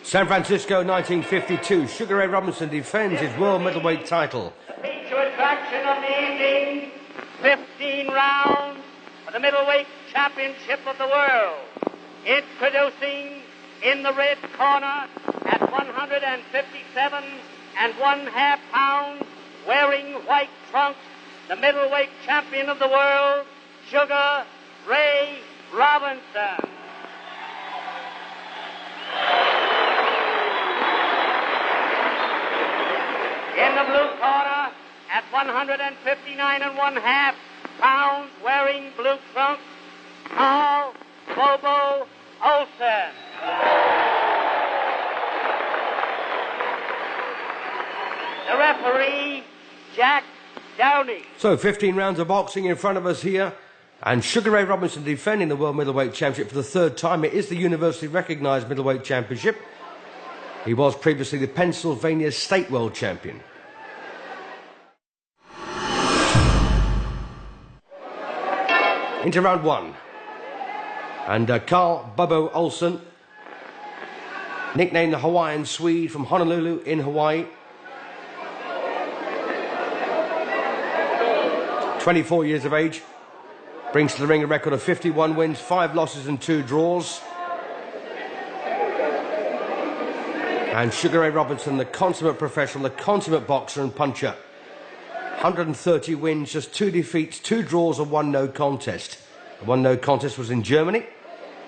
San Francisco, 1952. Sugar Ray Robinson defends his world middleweight title. The feature attraction of the evening, 15 rounds for the middleweight championship of the world. Introducing in the red corner at 157 1/2 pounds, wearing white trunks, the middleweight champion of the world, Sugar Ray Robinson. In the blue corner at 159 1/2 pounds, wearing blue trunks, Carl Bobo Olsen. The referee, Jack Downey. So 15 rounds of boxing in front of us here. And Sugar Ray Robinson defending the World Middleweight Championship for the third time. It is the universally recognised Middleweight Championship. He was previously the Pennsylvania State World Champion. Into round one. And Carl Bobo Olsen, nicknamed the Hawaiian Swede, from Honolulu in Hawaii. 24 years of age. Brings to the ring a record of 51 wins, 5 losses and 2 draws. And Sugar Ray Robinson, the consummate professional, the consummate boxer and puncher. 130 wins, just 2 defeats, 2 draws and 1 no contest. The 1 no contest was in Germany.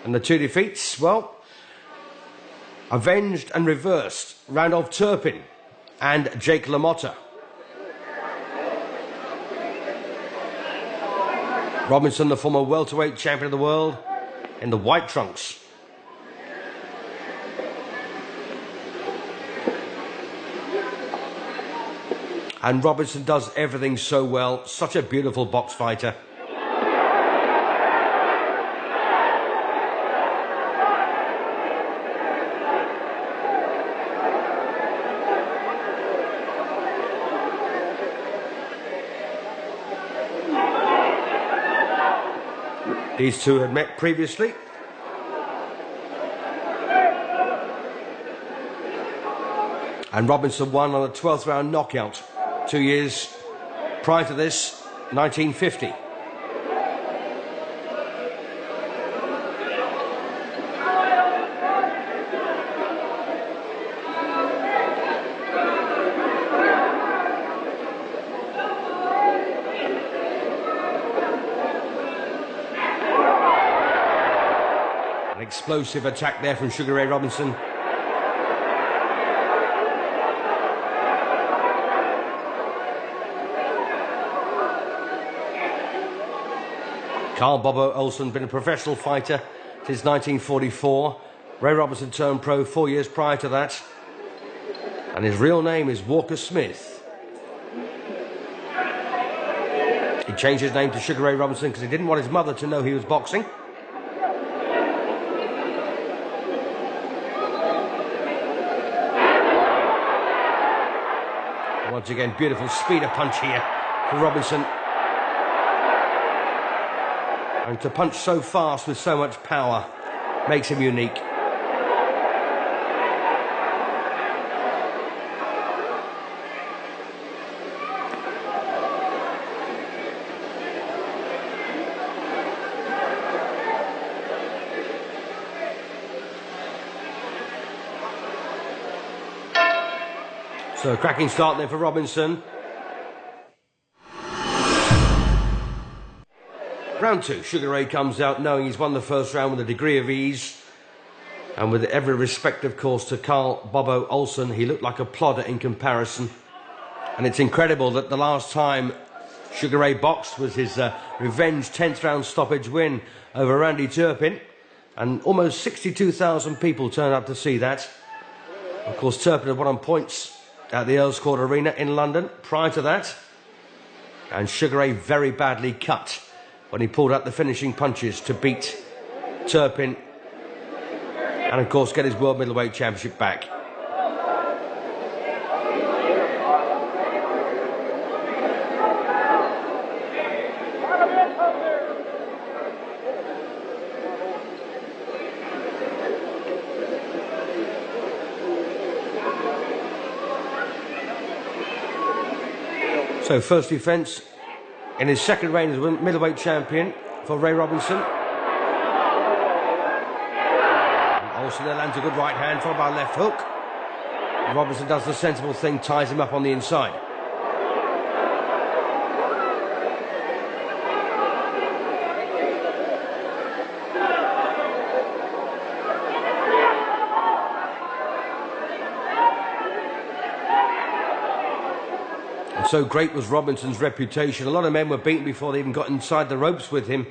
And the 2 defeats, well, avenged and reversed. Randolph Turpin and Jake LaMotta. Robinson, the former welterweight champion of the world, in the white trunks. And Robinson does everything so well. Such a beautiful box fighter. These two had met previously. And Robinson won on a 12th round knockout 2 years prior to this, 1950. An explosive attack there from Sugar Ray Robinson. Carl Bobo Olsen, been a professional fighter since 1944. Ray Robinson turned pro 4 years prior to that. And his real name is Walker Smith. He changed his name to Sugar Ray Robinson because he didn't want his mother to know he was boxing. Once again, beautiful speeder punch here for Robinson. And to punch so fast with so much power makes him unique. So a cracking start there for Robinson. Round 2, Sugar Ray comes out knowing he's won the first round with a degree of ease. And with every respect, of course, to Carl Bobo Olsen, he looked like a plodder in comparison. And it's incredible that the last time Sugar Ray boxed was his revenge 10th round stoppage win over Randy Turpin. And almost 62,000 people turned up to see that. Of course, Turpin had won on points at the Earls Court Arena in London prior to that. And Sugar Ray very badly cut when he pulled out the finishing punches to beat Turpin and, of course, get his World Middleweight Championship back. So first defence in his second reign as middleweight champion for Ray Robinson. And Olsen there lands a good right hand followed by a left hook. And Robinson does the sensible thing, ties him up on the inside. So great was Robinson's reputation. A lot of men were beaten before they even got inside the ropes with him.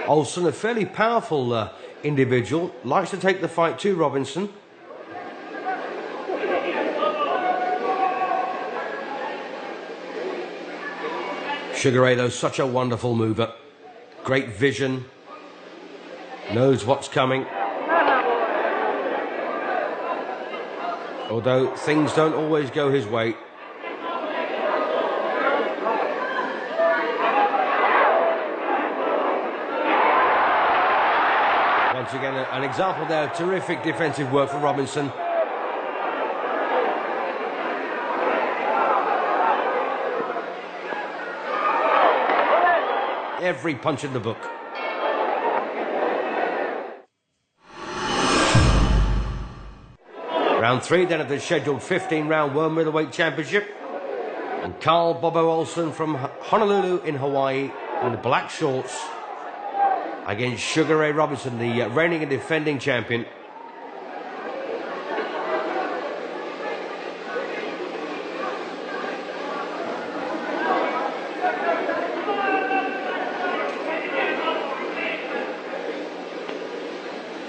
Olsen, a fairly powerful individual, likes to take the fight to Robinson. Sugar Ray, though, such a wonderful mover. Great vision. Knows what's coming. Although things don't always go his way. Once again, an example there of terrific defensive work from Robinson. Every punch in the book. Round 3 then of the scheduled 15-round World Middleweight Championship. And Carl Bobo Olsen from Honolulu in Hawaii in the black shorts against Sugar Ray Robinson, the reigning and defending champion.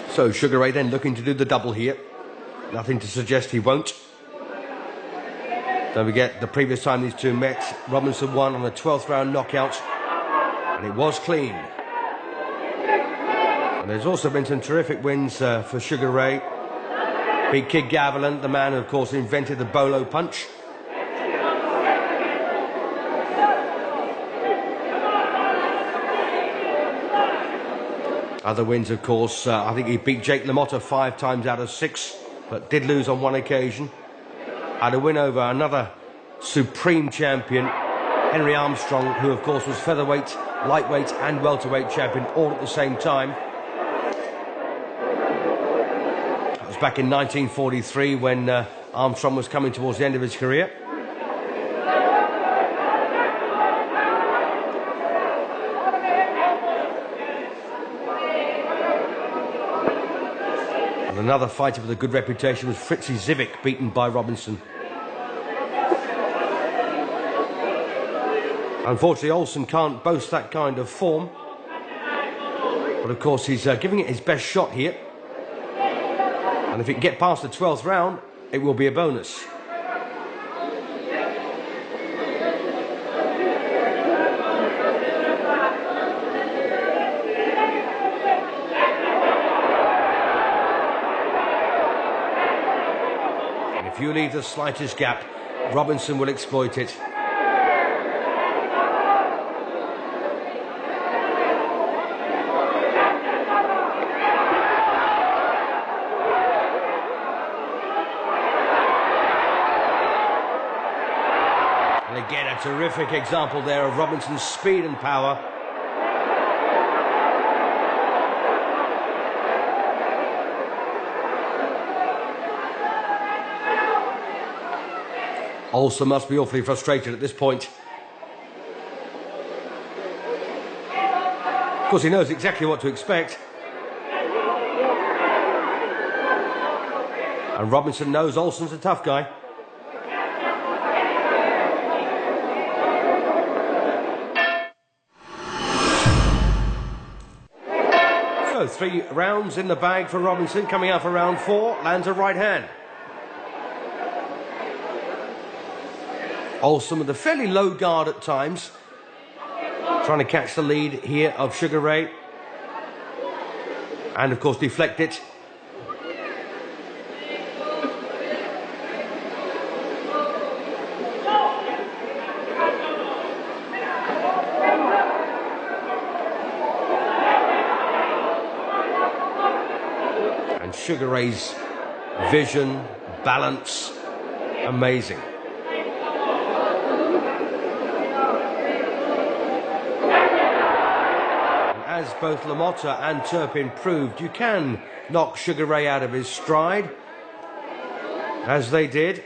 So Sugar Ray then looking to do the double here. Nothing to suggest he won't. Don't forget, the previous time these two met, Robinson won on a 12th round knockout, and it was clean. And there's also been some terrific wins for Sugar Ray. Beat Kid Gavilan, the man who, of course, invented the bolo punch. Other wins, of course, I think he beat Jake LaMotta 5 times out of 6, but did lose on one occasion. Had a win over another supreme champion, Henry Armstrong, who, of course, was featherweight, lightweight and welterweight champion all at the same time. Back in 1943 when Armstrong was coming towards the end of his career. And another fighter with a good reputation was Fritzy Zivic, beaten by Robinson. Unfortunately, Olsen can't boast that kind of form. But of course, he's giving it his best shot here. And if it can get past the 12th round, it will be a bonus. And if you leave the slightest gap, Robinson will exploit it. Again, a terrific example there of Robinson's speed and power. Olsen must be awfully frustrated at this point. Of course, he knows exactly what to expect. And Robinson knows Olsen's a tough guy. So 3 rounds in the bag for Robinson. Coming out for round 4, lands a right hand. Olsen with a fairly low guard at times, trying to catch the lead here of Sugar Ray. And of course deflect it. And Sugar Ray's vision, balance, amazing. As both LaMotta and Turpin proved, you can knock Sugar Ray out of his stride, as they did.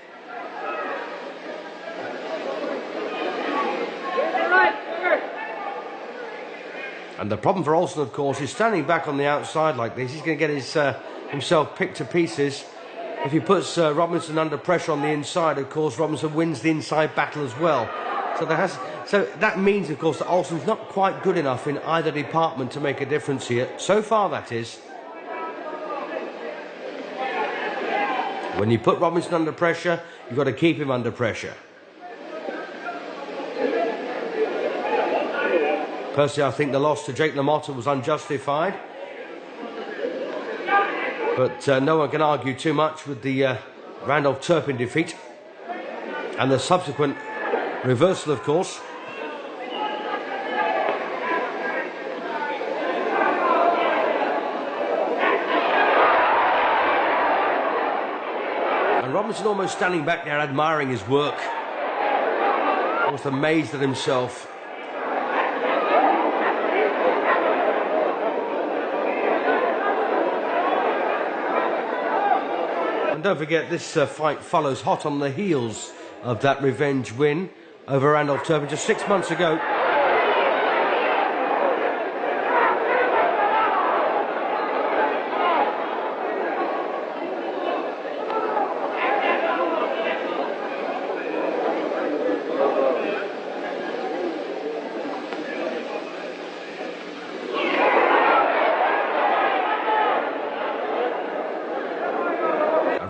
And the problem for Olsen, of course, is standing back on the outside like this. He's going to get himself picked to pieces. If he puts Robinson under pressure on the inside, of course, Robinson wins the inside battle as well. So that means, of course, that Olsen's not quite good enough in either department to make a difference here. So far, that is. When you put Robinson under pressure, you've got to keep him under pressure. Personally, I think the loss to Jake LaMotta was unjustified. But no one can argue too much with the Randolph Turpin defeat. And the subsequent reversal, of course. And Robinson almost standing back there admiring his work. Almost amazed at himself. And don't forget, this fight follows hot on the heels of that revenge win over Randolph Turpin just 6 months ago.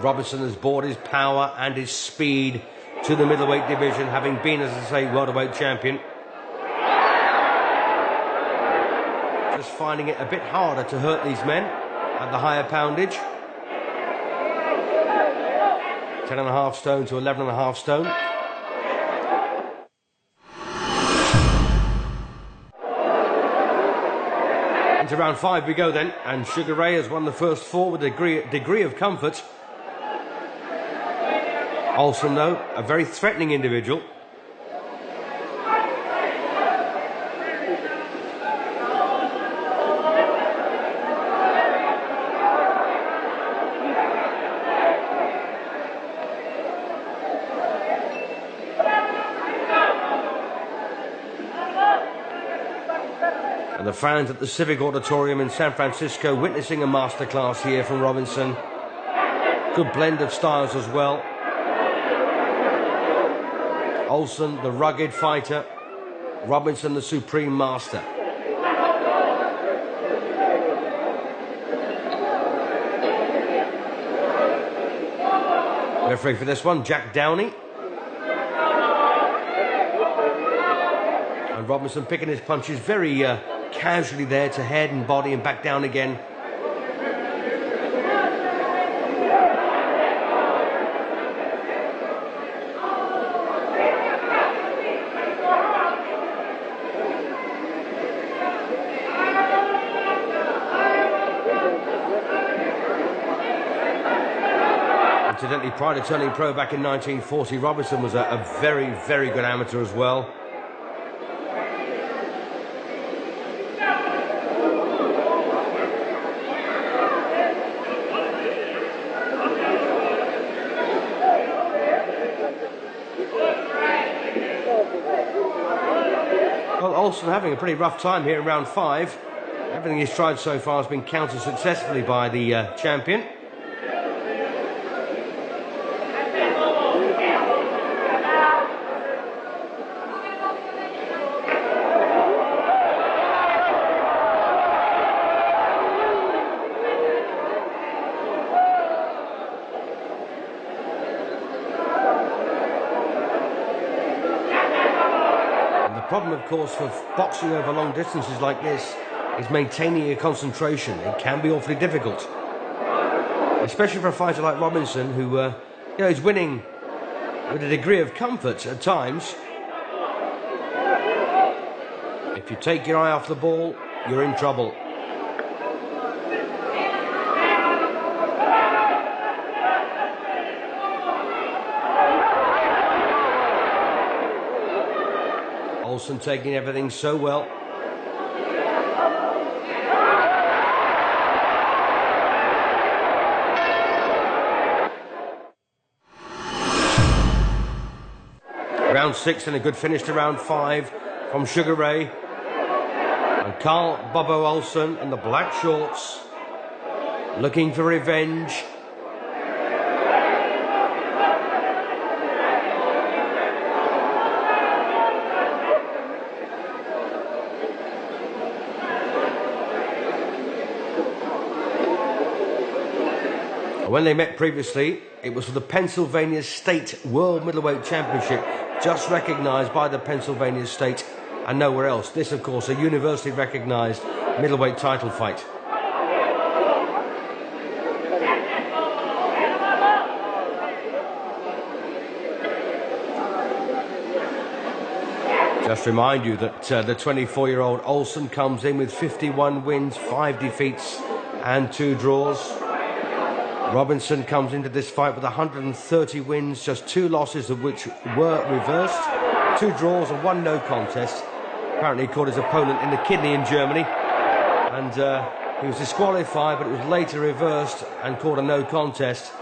Robinson has brought his power and his speed to the middleweight division, having been, as I say, welterweight champion. Just finding it a bit harder to hurt these men at the higher poundage. 10.5 stone to 11.5 stone. Into round 5 we go then, and Sugar Ray has won the first 4 with a degree of comfort. Olsen, though, a very threatening individual. And the fans at the Civic Auditorium in San Francisco witnessing a masterclass here from Robinson. Good blend of styles as well. Olsen, the rugged fighter. Robinson, the supreme master. Referee for this one, Jack Downey. And Robinson picking his punches very casually there to head and body and back down again. Incidentally, prior to turning pro back in 1940, Robinson was a very, very good amateur as well. Well, Olsen having a pretty rough time here in round 5. Everything he's tried so far has been countered successfully by the champion. problem, of course, for boxing over long distances like this is maintaining your concentration. It can be awfully difficult, especially for a fighter like Robinson, who is winning with a degree of comfort at times. If you take your eye off the ball, you're in trouble. Olsen taking everything so well. Round 6 and a good finish to round 5 from Sugar Ray. And Carl Bobo Olsen in the black shorts, looking for revenge. When they met previously, it was for the Pennsylvania State World Middleweight Championship, just recognised by the Pennsylvania State and nowhere else. This, of course, a universally recognised middleweight title fight. Just remind you that the 24-year-old Olsen comes in with 51 wins, 5 defeats and 2 draws. Robinson comes into this fight with 130 wins, just 2 losses of which were reversed, 2 draws and 1 no contest. Apparently he caught his opponent in the kidney in Germany, and he was disqualified, but it was later reversed and caught a no contest.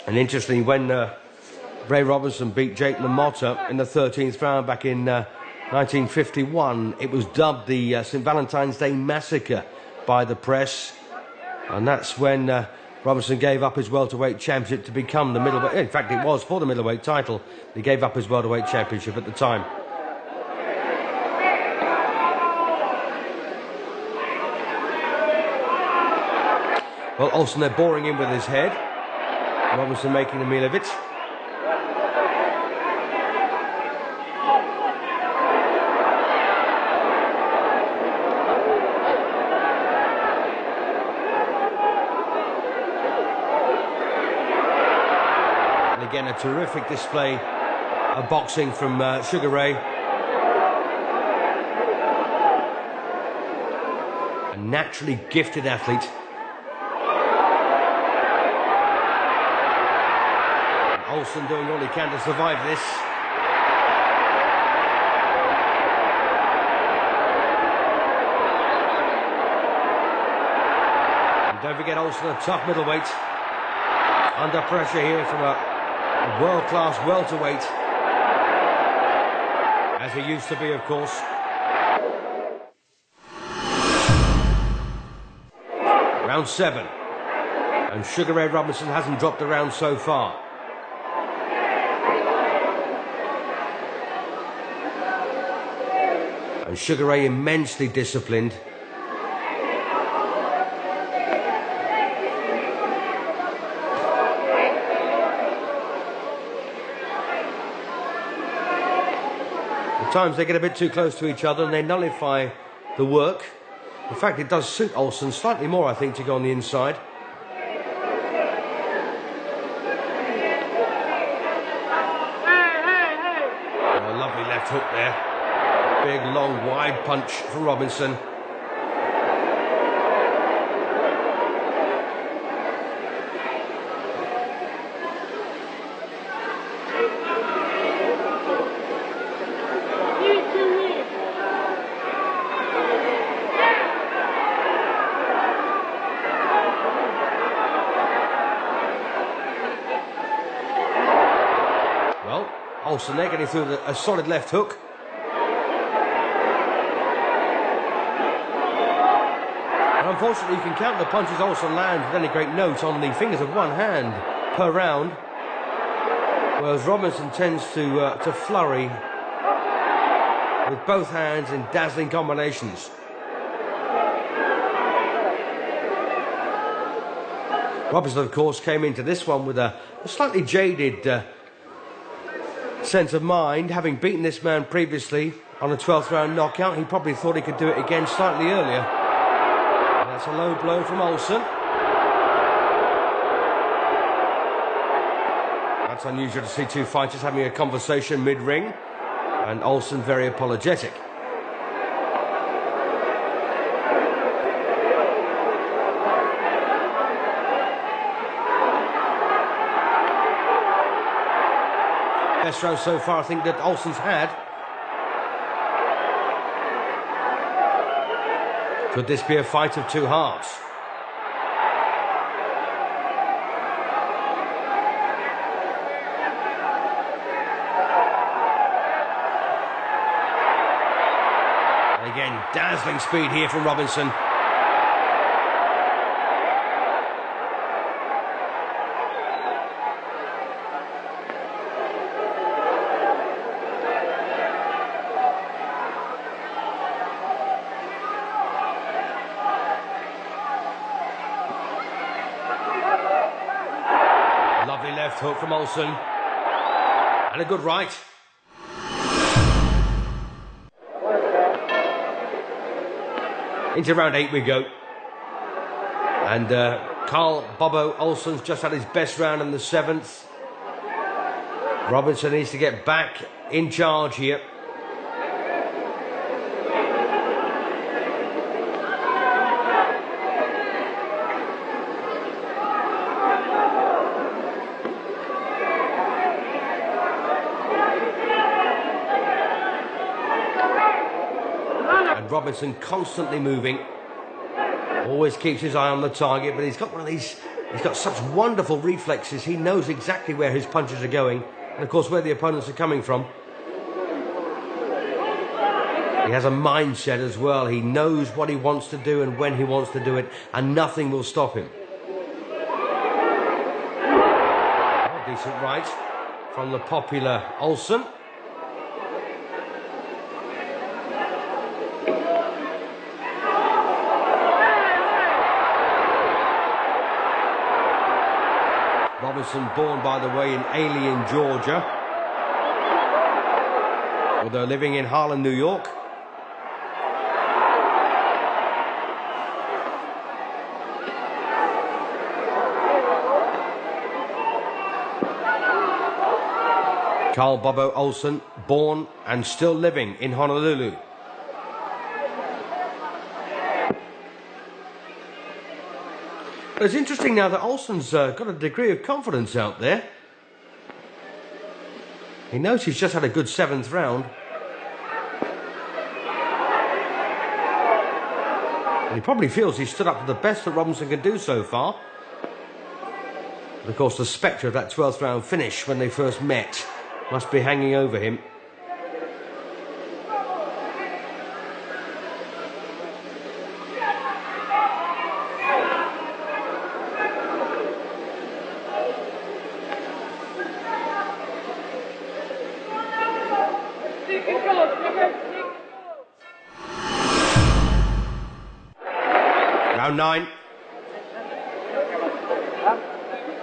And interestingly, when Ray Robinson beat Jake LaMotta in the 13th round back in 1951, it was dubbed the St. Valentine's Day Massacre by the press. And that's when Robinson gave up his welterweight championship to become the middleweight. In fact, it was for the middleweight title. He gave up his welterweight championship at the time. Well, Olsen, they're boring in with his head. Robinson making a meal of it. And again, a terrific display of boxing from Sugar Ray. A naturally gifted athlete. Olsen doing all he can to survive this. And don't forget Olsen, a tough middleweight. Under pressure here from a world-class welterweight. As he used to be, of course. Round 7. And Sugar Ray Robinson hasn't dropped a round so far. And Sugar Ray immensely disciplined. At times they get a bit too close to each other and they nullify the work. In fact, it does suit Olsen slightly more, I think, to go on the inside. Oh, a lovely left hook there. Big, long, wide punch for Robinson. Well, Olsen there getting through a solid left hook. And unfortunately, you can count the punches Olsen lands with any great note on the fingers of one hand per round. Whereas Robinson tends to flurry with both hands in dazzling combinations. Robinson, of course, came into this one with a slightly jaded sense of mind. Having beaten this man previously on a 12th round knockout, he probably thought he could do it again slightly earlier. And that's a low blow from Olsen. That's unusual to see two fighters having a conversation mid-ring, and Olsen very apologetic. Best round so far, I think, that Olsen's had. Could this be a fight of two halves? And again, dazzling speed here from Robinson. Lovely left hook from Olsen. And a good right. Into round 8 we go. And Carl Bobo Olsen's just had his best round in the 7th. Robinson needs to get back in charge here. Robinson constantly moving, always keeps his eye on the target, but he's got he's got such wonderful reflexes. He knows exactly where his punches are going, and of course where the opponents are coming from. He has a mindset as well. He knows what he wants to do and when he wants to do it, and nothing will stop him. Oh, decent right from the popular Olsen. Robinson, born, by the way, in Alien, Georgia, although living in Harlem, New York. Carl Bobo Olsen, born and still living in Honolulu. It's interesting now that Olsen's got a degree of confidence out there. He knows he's just had a good 7th round. And he probably feels he's stood up to the best that Robinson can do so far. But of course, the spectre of that 12th round finish when they first met must be hanging over him. Round 9.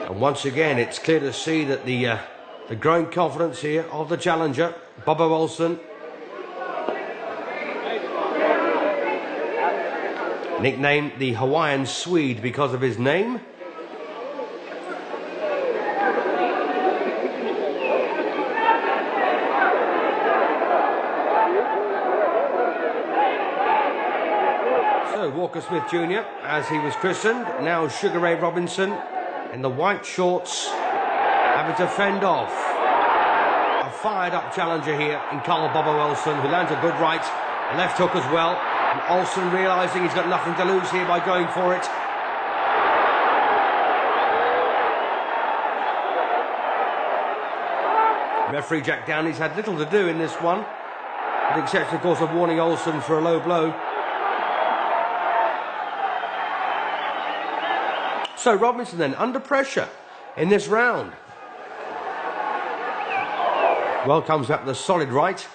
And once again, it's clear to see that the growing confidence here of the challenger, Bobo Olsen. Nicknamed the Hawaiian Swede because of his name. So Walker Smith Jr., as he was christened, now Sugar Ray Robinson in the white shorts, having to fend off a fired-up challenger here in Carl Bobo Olsen, who lands a good right, a left hook as well, and Olsen realising he's got nothing to lose here by going for it. Referee Jack Downey's had little to do in this one, with the exception, of course, of warning Olsen for a low blow. So Robinson then under pressure in this round. Well, comes back with a solid right.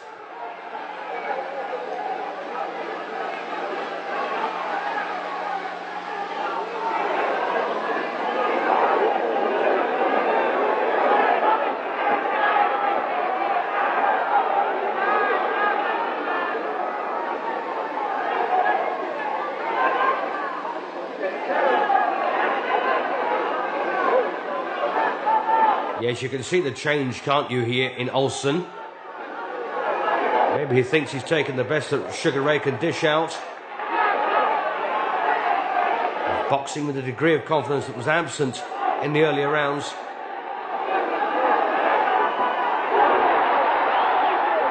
Yes, you can see the change, can't you, here in Olsen? Maybe he thinks he's taken the best that Sugar Ray can dish out. He's boxing with a degree of confidence that was absent in the earlier rounds.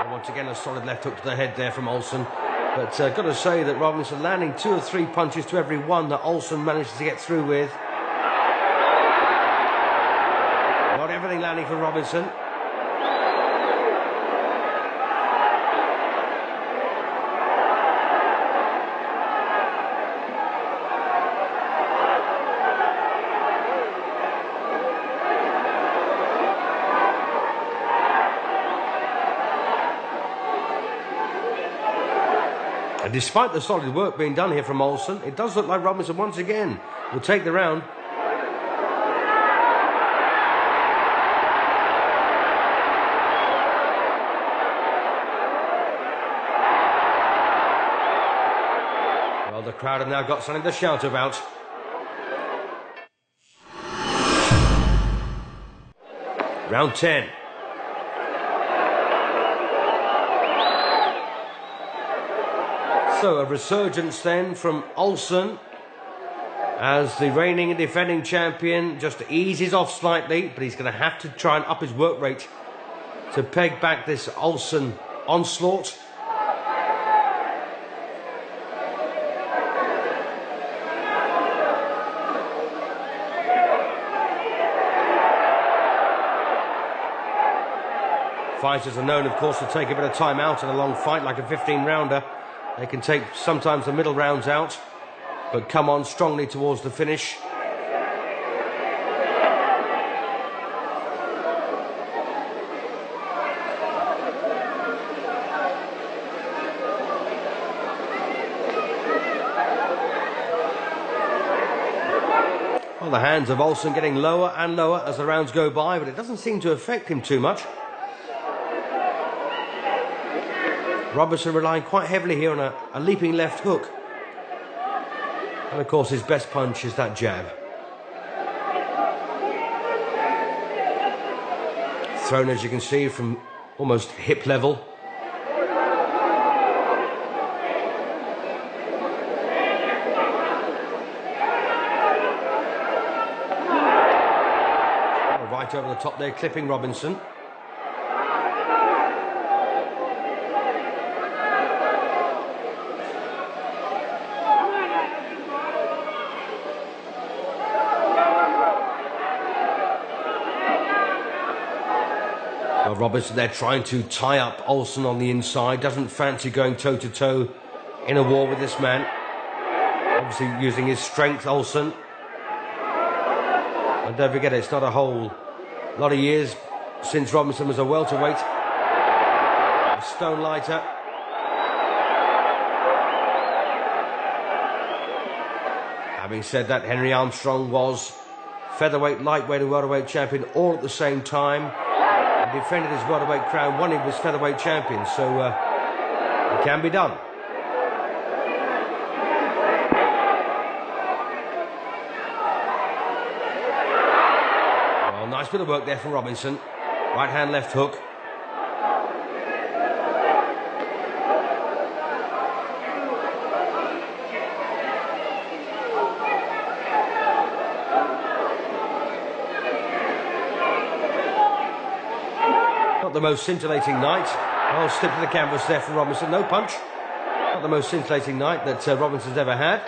And once again, a solid left hook to the head there from Olsen. But got to say that Robinson landing 2 or 3 punches to every one that Olsen managed to get through with. Not everything landing for Robinson. And despite the solid work being done here from Olsen, it does look like Robinson once again will take the round. Well, the crowd have now got something to shout about. Round 10. So a resurgence then from Olsen as the reigning and defending champion just eases off slightly, but he's going to have to try and up his work rate to peg back this Olsen onslaught. Fighters are known, of course, to take a bit of time out in a long fight, like a 15-rounder. They can take sometimes the middle rounds out, but come on strongly towards the finish. Well, the hands of Olsen getting lower and lower as the rounds go by, but it doesn't seem to affect him too much. Robinson relying quite heavily here on a leaping left hook. And of course his best punch is that jab. Thrown, as you can see, from almost hip level. Right over the top there, clipping Robinson. Well, Robinson there trying to tie up Olsen on the inside. Doesn't fancy going toe-to-toe in a war with this man. Obviously using his strength, Olsen. And don't forget, it's not a whole lot of years since Robinson was a welterweight. A stone lighter. Having said that, Henry Armstrong was featherweight, lightweight and welterweight champion all at the same time. He defended his welterweight crown when he was featherweight champion, so it can be done. Well, nice bit of work there from Robinson. Right hand, left hook. Not the most scintillating night. Oh, slip to the canvas there for Robinson. No punch. Not the most scintillating night that Robinson's ever had.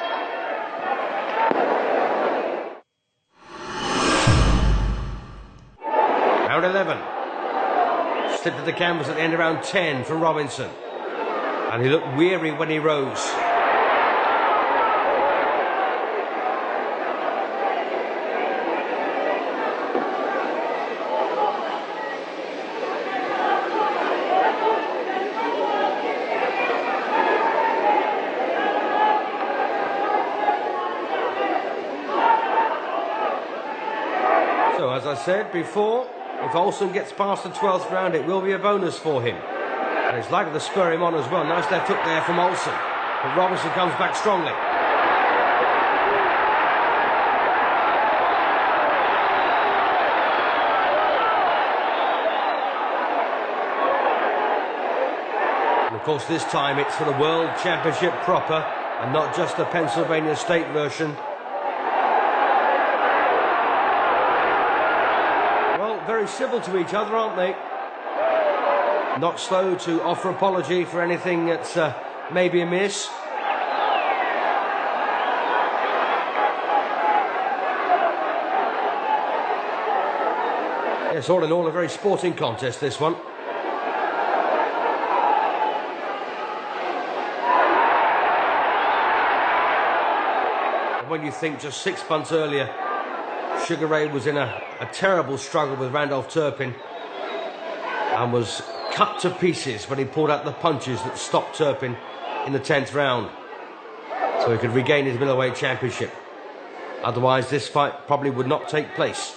Round 11. Slip to the canvas at the end of round 10 from Robinson. And he looked weary when he rose. So, as I said before, if Olsen gets past the 12th round, it will be a bonus for him. And it's likely to spur him on as well. Nice left hook there from Olsen. But Robinson comes back strongly. And of course, this time it's for the World Championship proper and not just the Pennsylvania State version. Very civil to each other, aren't they? Not slow to offer apology for anything that's maybe amiss. Yes, all in all, a very sporting contest, this one. And when you think just 6 months earlier, Sugar Ray was in a terrible struggle with Randolph Turpin and was cut to pieces when he pulled out the punches that stopped Turpin in the 10th round, so he could regain his middleweight championship. Otherwise, this fight probably would not take place.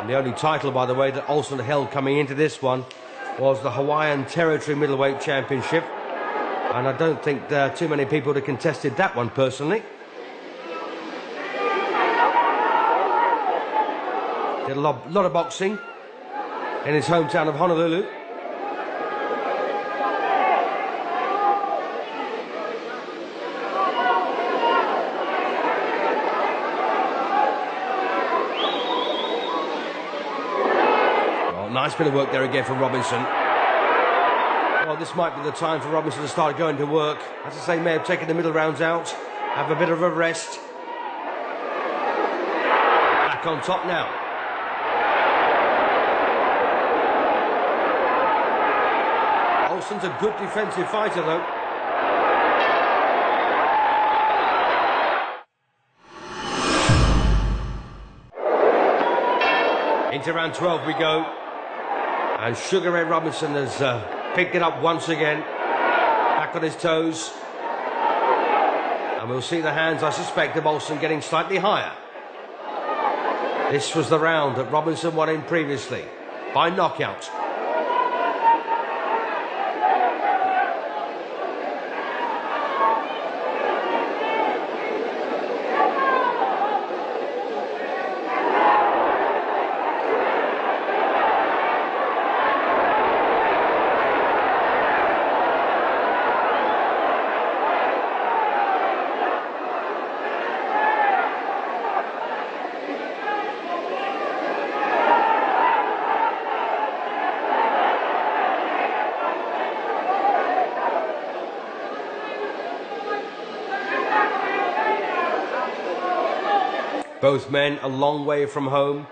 The only title, by the way, that Olsen held coming into this one was the Hawaiian Territory Middleweight Championship. And I don't think there are too many people that contested that one personally. Did a lot of boxing in his hometown of Honolulu. Nice bit of work there again from Robinson. Well, this might be the time for Robinson to start going to work. As I say, may have taken the middle rounds out, have a bit of a rest. Back on top now. Olsen's a good defensive fighter, though. Into round 12 we go. And Sugar Ray Robinson has picked it up once again. Back on his toes. And we'll see the hands, I suspect, of Olsen getting slightly higher. This was the round that Robinson won in previously by knockout. Both men a long way from home,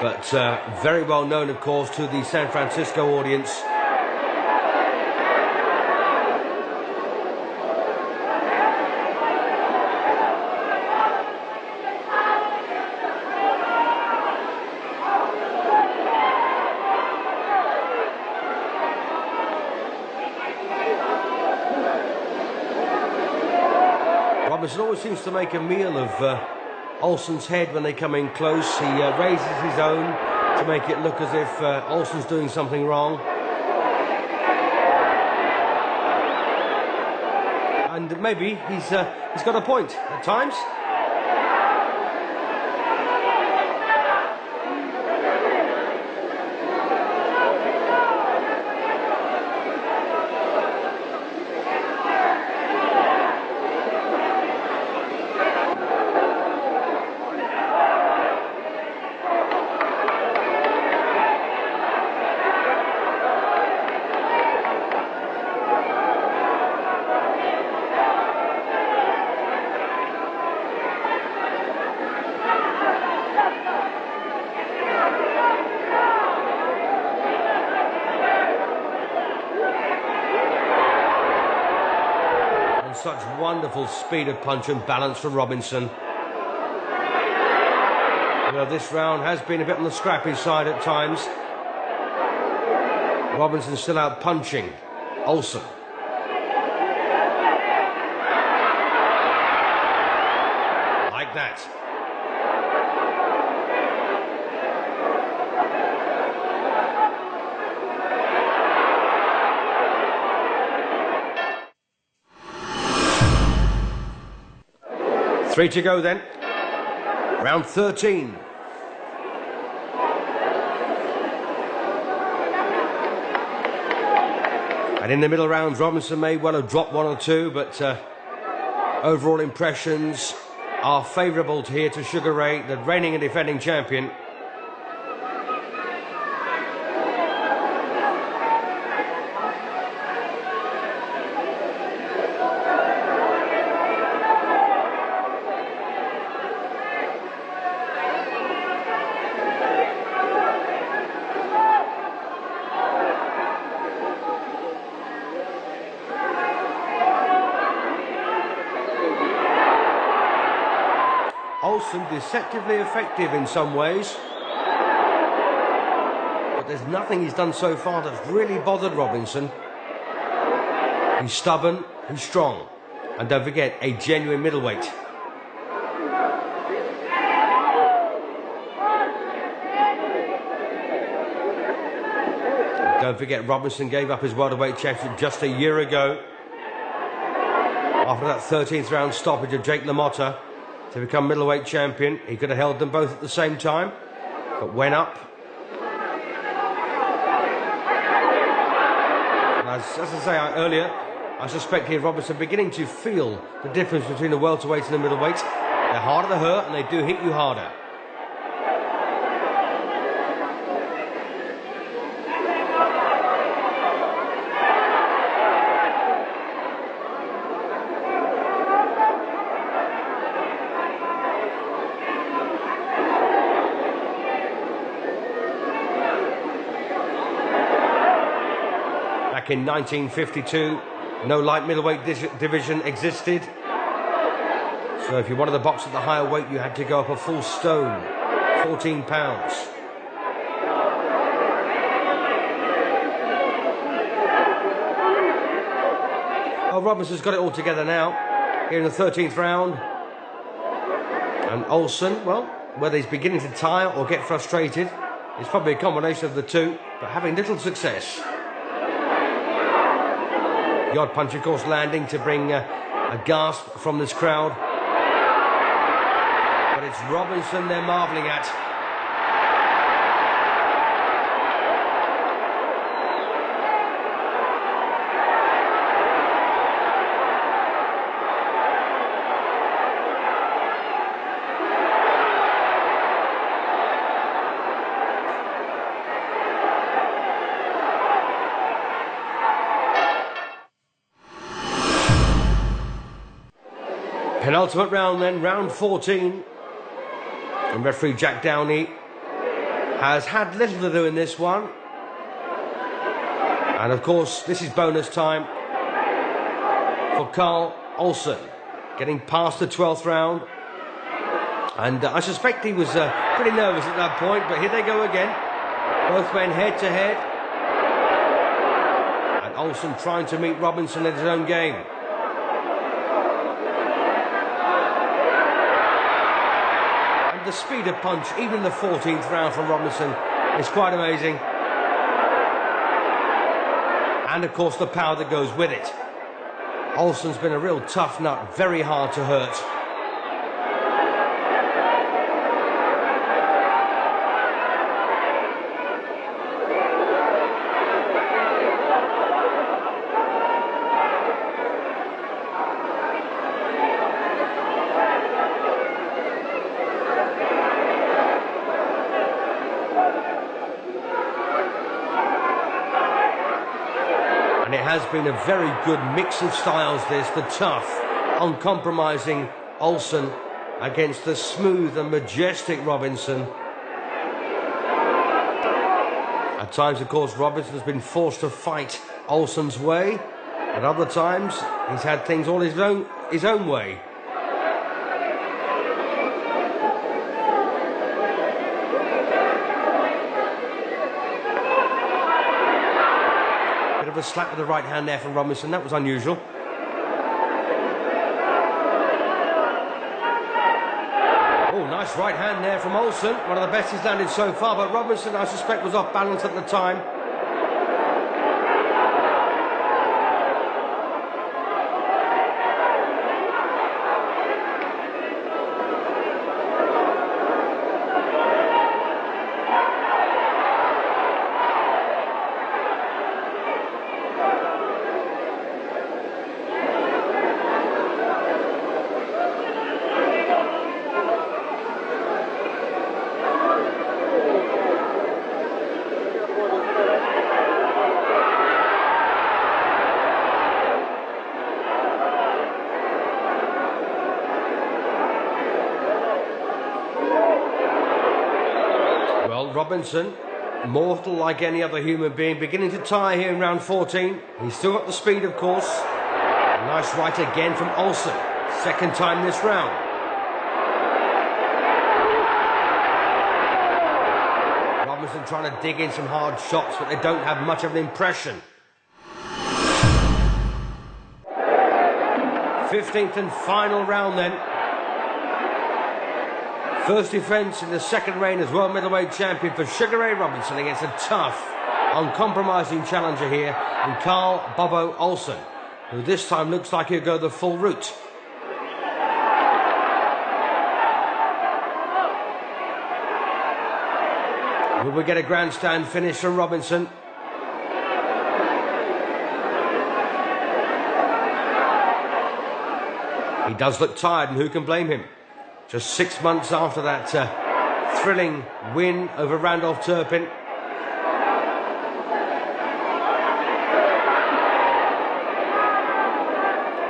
but very well known, of course, to the San Francisco audience. Robinson always seems to make a meal of Olsen's head when they come in close. He raises his own to make it look as if Olsen's doing something wrong. And maybe he's got a point at times. Such wonderful speed of punch and balance from Robinson. Well, this round has been a bit on the scrappy side at times. Robinson still out punching Olsen. Like that. Three to go then. Round 13. And in the middle rounds, Robinson may well have dropped one or two, but overall impressions are favourable here to Sugar Ray, the reigning and defending champion. Olsen deceptively effective in some ways, but there's nothing he's done so far that's really bothered Robinson. He's stubborn, he's strong, and don't forget, a genuine middleweight. Don't forget, Robinson gave up his welterweight championship just a year ago after that 13th round stoppage of Jake LaMotta to become middleweight champion. He could have held them both at the same time, but went up. And as I say earlier, I suspect here Robinson beginning to feel the difference between the welterweight and the middleweight. They're harder to hurt and they do hit you harder. Back in 1952, no light middleweight division existed. So if you wanted to box at the higher weight, you had to go up a full stone, 14 pounds. Oh, Robinson's got it all together now, here in the 13th round. And Olsen, well, whether he's beginning to tire or get frustrated, it's probably a combination of the two, but having little success. The odd punch, of course, landing to bring a gasp from this crowd. But it's Robinson they're marvelling at. Penultimate round then, round 14. And referee Jack Downey has had little to do in this one. And of course, this is bonus time for Carl Olsen, getting past the 12th round. And I suspect he was pretty nervous at that point, but here they go again. Both men head to head. And Olsen trying to meet Robinson in his own game. The speed of punch, even in the 14th round from Robinson, is quite amazing. And of course the power that goes with it. Olsen's been a real tough nut, very hard to hurt. And it has been a very good mix of styles, this. The tough, uncompromising Olsen against the smooth and majestic Robinson. At times, of course, Robinson has been forced to fight Olsen's way. At other times, he's had things all his own way. of a slap with the right hand there from Robinson. That was unusual. Oh, nice right hand there from Olsen. One of the best he's landed so far, but Robinson, I suspect, was off balance at the time. Robinson, mortal like any other human being, beginning to tire here in round 14. He's still got the speed, of course. A nice right again from Olsen. Second time this round. Robinson trying to dig in some hard shots, but they don't have much of an impression. 15th and final round then. First defence in the second reign as world middleweight champion for Sugar Ray Robinson against a tough, uncompromising challenger here in Carl Bobo Olsen, who this time looks like he'll go the full route. Will we get a grandstand finish from Robinson? He does look tired, and who can blame him? Just 6 months after that thrilling win over Randolph Turpin.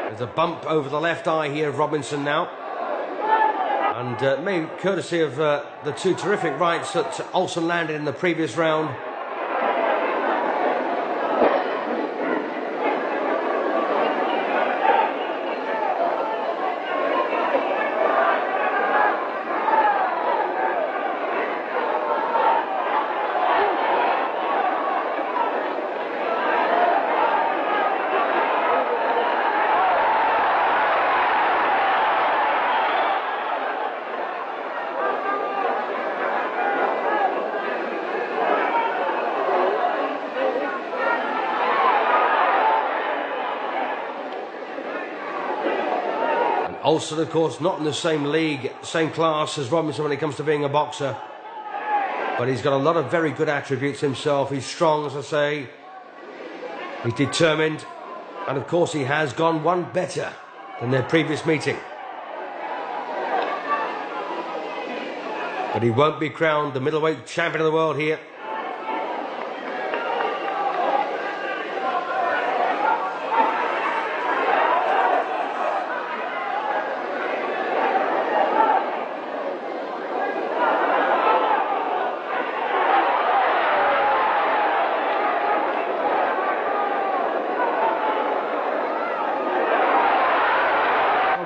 There's a bump over the left eye here of Robinson now. And maybe courtesy of the two terrific rights that Olsen landed in the previous round. Olsen, of course, not in the same league, same class as Robinson when it comes to being a boxer. But he's got a lot of very good attributes himself. He's strong, as I say. He's determined. And, of course, he has gone one better than their previous meeting. But he won't be crowned the middleweight champion of the world here.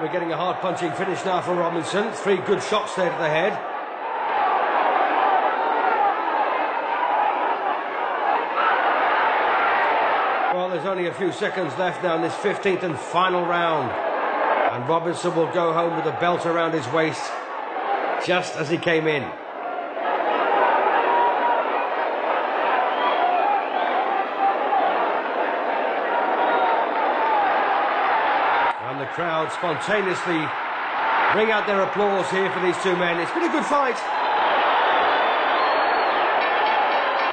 We're getting a hard-punching finish now from Robinson. 3 good shots there to the head. Well, there's only a few seconds left now in this 15th and final round. And Robinson will go home with a belt around his waist, just as he came in. The crowd spontaneously bring out their applause here for these two men. It's been a good fight.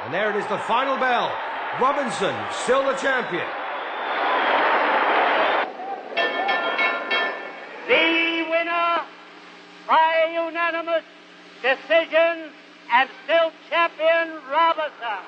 And there it is, the final bell. Robinson, still the champion. The winner by unanimous decision and still champion Robinson.